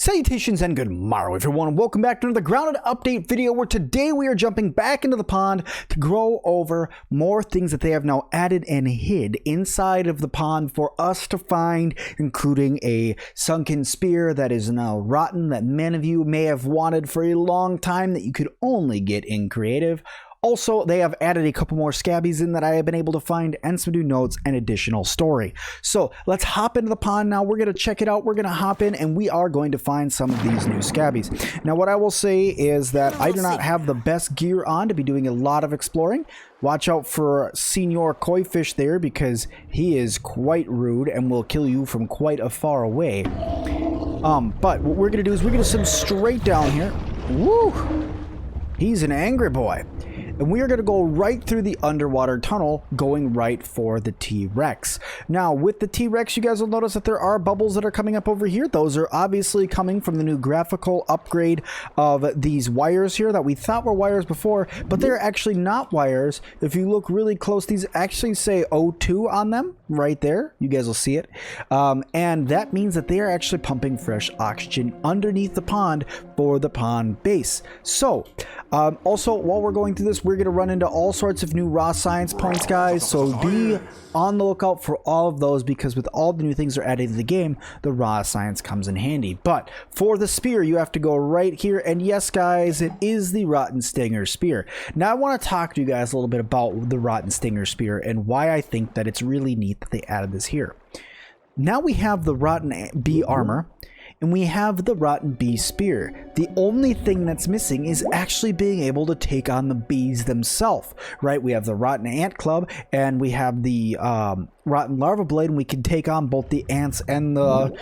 Salutations and good morrow everyone, and welcome back to another Grounded Update video where today we are jumping back into the pond to grow over more things that they have now added and hid inside of the pond for us to find, including a sunken spear that is now rotten that many of you may have wanted for a long time that you could only get in creative. Also, they have added a couple more SCA.Bs in that I have been able to find, and some new notes and additional story. So let's hop into the pond now. We're going to check it out. We're going to hop in and we are going to find some of these new SCA.Bs. Now, what I will say is that I do not have the best gear on to be doing a lot of exploring. Watch out for Senior Koi Fish there because he is quite rude and will kill you from quite a far away. But what we're going to do is we're going to swim straight down here. Woo! He's an angry boy. And we are going to go right through the underwater tunnel, going right for the T-Rex. Now, with the T-Rex, you guys will notice that there are bubbles that are coming up over here. Those are obviously coming from the new graphical upgrade of these wires here that we thought were wires before, but they're actually not wires. If you look really close, these actually say O2 on them, right there. You guys will see it. And that means that they are actually pumping fresh oxygen underneath the pond for the pond base. So, also, while we're going through this, we're going to run into all sorts of new raw science points, guys, so be on the lookout for all of those because with all the new things that are added to the game, the raw science comes in handy. But for the spear, you have to go right here, and yes, guys, it is the Rotten Stinger Spear. Now, I want to talk to you guys a little bit about the Rotten Stinger Spear and why I think that it's really neat that they added this here. Now we have the Rotten B armor, and we have the Rotten B Spear. The only thing that's missing is actually being able to take on the bees themselves, right? We have the Rotten Ant Club, and we have the Rotten Larva Blade, and we can take on both the ants and the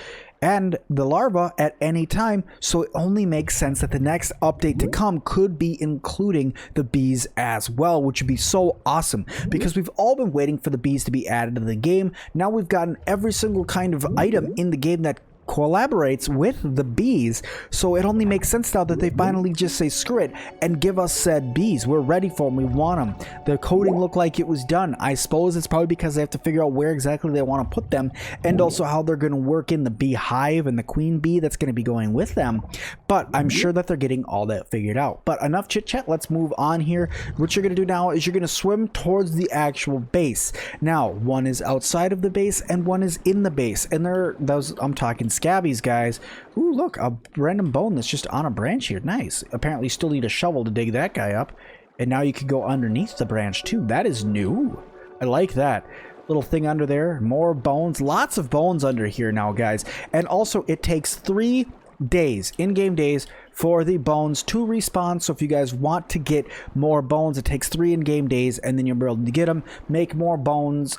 larva at any time, so it only makes sense that the next update to come could be including the bees as well, which would be so awesome because we've all been waiting for the bees to be added to the game. Now we've gotten every single kind of item in the game that collaborates with the bees, so it only makes sense now that they finally just say screw it and give us said bees. We're ready for them. We want them. The coding looked like it was done. I suppose it's probably because they have to figure out where exactly they want to put them and also how they're going to work in the beehive and the queen bee that's going to be going with them, but I'm sure that they're getting all that figured out. But enough chit chat, let's move on here. What you're going to do now is you're going to swim towards the actual base. Now, one is outside of the base and one is in the base, and I'm talking SCA.Bs, guys. Ooh, look, a random bone that's just on a branch here. Nice. Apparently you still need a shovel to dig that guy up, and now you can go underneath the branch too. That is new. I like that little thing under there. More bones, lots of bones under here now, guys. And also it takes 3 days, in-game days, for the bones to respawn. So if you guys want to get more bones, it takes 3 in-game days, and then you'll be able to get them, make more bones,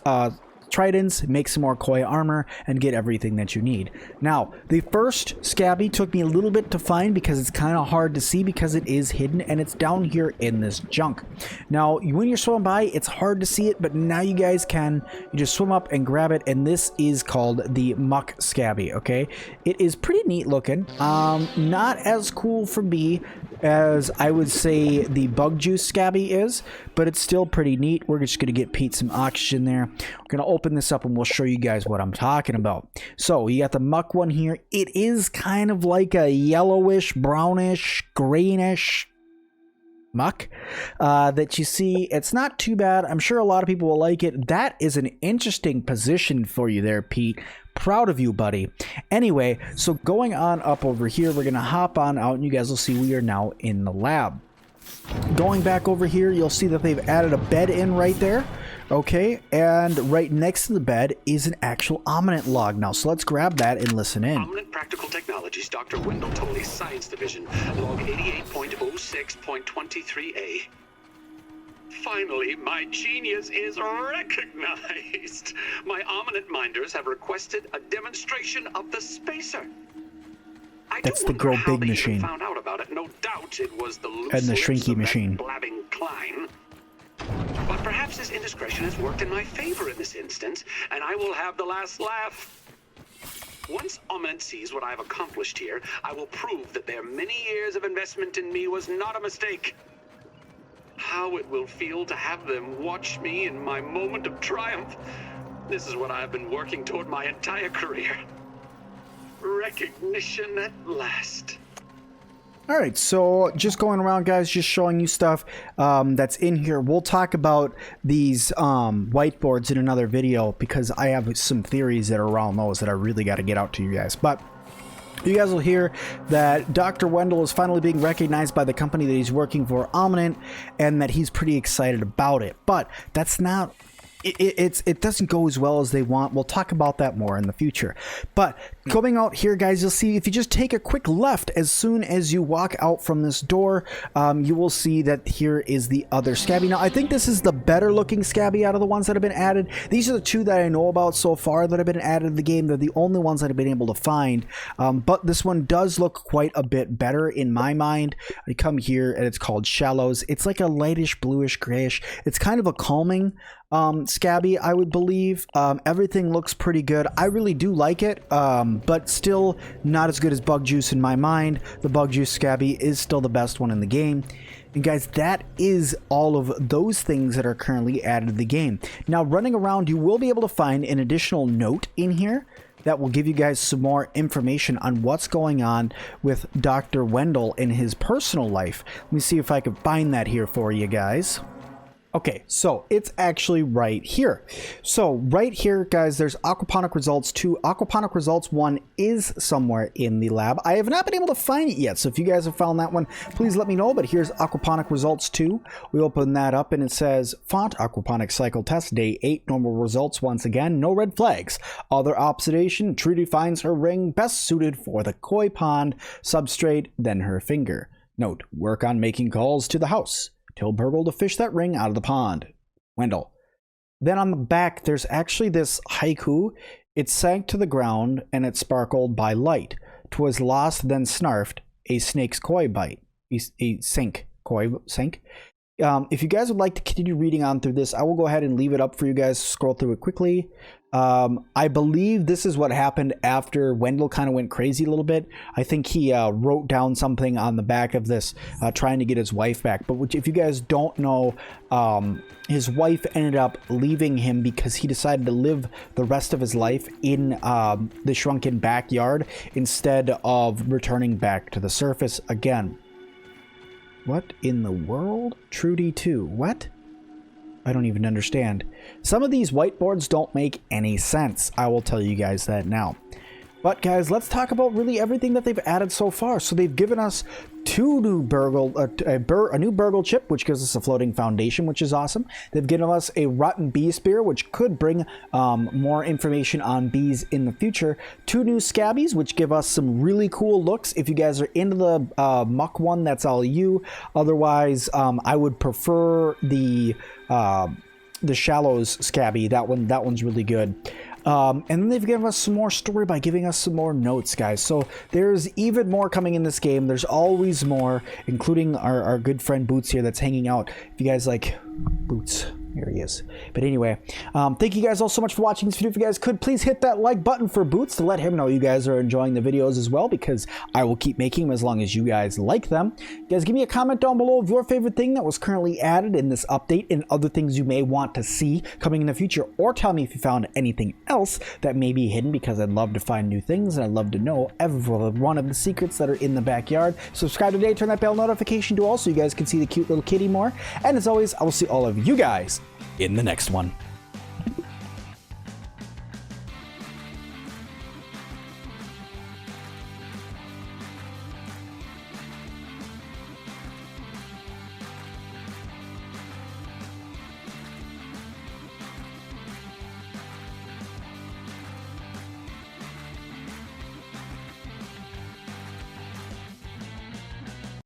tridents, make some more koi armor, and get everything that you need. Now, the first SCA.B took me a little bit to find because it's kind of hard to see because it is hidden and it's down here in this junk. Now, when you're swimming by, it's hard to see it, but now you guys can. You just swim up and grab it, and this is called the Muck SCA.B, okay? It is pretty neat looking. Not as cool for me as I would say the Bug Juice SCA.B is, but it's still pretty neat. We're just going to get Pete some oxygen there. We're going to open this up and we'll show you guys what I'm talking about. So you got the muck one here. It is kind of like a yellowish, brownish, greenish muck that you see. It's not too bad. I'm sure a lot of people will like it. That is an interesting position for you there, Pete. Proud of you, buddy. Anyway, so going on up over here, we're gonna hop on out and you guys will see we are now in the lab. Going back over here, you'll see that they've added a bed in right there. Okay, and right next to the bed is an actual Ominent log now. So let's grab that and listen in. Ominent Practical Technologies, Dr. Wendell Tolley's Science Division, log 88.06.23a. Finally, my genius is recognized. My Ominent minders have requested a demonstration of the spacer. That's the Grow Big machine. Found out about it. No doubt it was the loose and the Shrinky machine. Blabbing Klein. But perhaps this indiscretion has worked in my favor in this instance, and I will have the last laugh. Once Ominent sees what I've accomplished here, I will prove that their many years of investment in me was not a mistake. How it will feel to have them watch me in my moment of triumph. This is what I've been working toward my entire career. Recognition at last. All right, so just going around, guys, just showing you stuff that's in here. We'll talk about these whiteboards in another video because I have some theories that are around those that I really got to get out to you guys. But you guys will hear that Dr. Wendell is finally being recognized by the company that he's working for, Omninent, and that he's pretty excited about it. But that's not... It doesn't go as well as they want. We'll talk about that more in the future. But coming out here, guys, you'll see if you just take a quick left as soon as you walk out from this door, you will see that here is the other SCA.B. Now, I think this is the better looking SCA.B out of the ones that have been added. These are the two that I know about so far that have been added to the game. They're the only ones that I've been able to find. But this one does look quite a bit better in my mind. I come here and it's called Shallows. It's like a lightish, bluish, grayish. It's kind of a calming SCA.B, I would believe. Everything looks pretty good. I really do like it, but still not as good as Bug Juice in my mind. The Bug Juice SCA.B is still the best one in the game. And guys, that is all of those things that are currently added to the game. Now, running around, you will be able to find an additional note in here that will give you guys some more information on what's going on with Dr. Wendell in his personal life. Let me see if I can find that here for you guys. Okay, so it's actually right here. So right here, guys, there's Aquaponic Results 2. Aquaponic Results 1 is somewhere in the lab. I have not been able to find it yet, so if you guys have found that one, please let me know. But here's Aquaponic Results 2. We open that up and it says, Font Aquaponic Cycle Test, Day 8, normal results once again, no red flags. Other observation, Trudy finds her ring best suited for the koi pond substrate than her finger. Note, work on making calls to the house. Tell Burgle to fish that ring out of the pond. Wendell. Then on the back, there's actually this haiku. It sank to the ground, and it sparkled by light. 'Twas lost, then snarfed, a snake's koi bite. A sink. Koi sink. If you guys would like to continue reading on through this, I will go ahead and leave it up for you guys to scroll through it quickly. I believe this is what happened after Wendell kind of went crazy a little bit. I think he wrote down something on the back of this trying to get his wife back. But if you guys don't know, his wife ended up leaving him because he decided to live the rest of his life in the shrunken backyard instead of returning back to the surface again. What in the world? Trudy 2. What? I don't even understand. Some of these whiteboards don't make any sense. I will tell you guys that now. But guys, let's talk about really everything that they've added so far. So they've given us two new Burgle, a new Burgle chip, which gives us a floating foundation, which is awesome. They've given us a rotten bee spear, which could bring more information on bees in the future. Two new SCA.Bs, which give us some really cool looks. If you guys are into the muck one, that's all you. Otherwise, I would prefer the Shallows SCA.B. That one's really good. And then they've given us some more story by giving us some more notes, guys. So there's even more coming in this game. There's always more, including our good friend Boots here that's hanging out. If you guys like Boots, here he is. But anyway, thank you guys all so much for watching this video. If you guys could, please hit that like button for Boots to let him know you guys are enjoying the videos as well, because I will keep making them as long as you guys like them. You guys, give me a comment down below of your favorite thing that was currently added in this update and other things you may want to see coming in the future, or tell me if you found anything else that may be hidden, because I'd love to find new things and I'd love to know every one of the secrets that are in the backyard. Subscribe today, turn that bell notification to all so you guys can see the cute little kitty more. And as always, I will see all of you guys in the next one.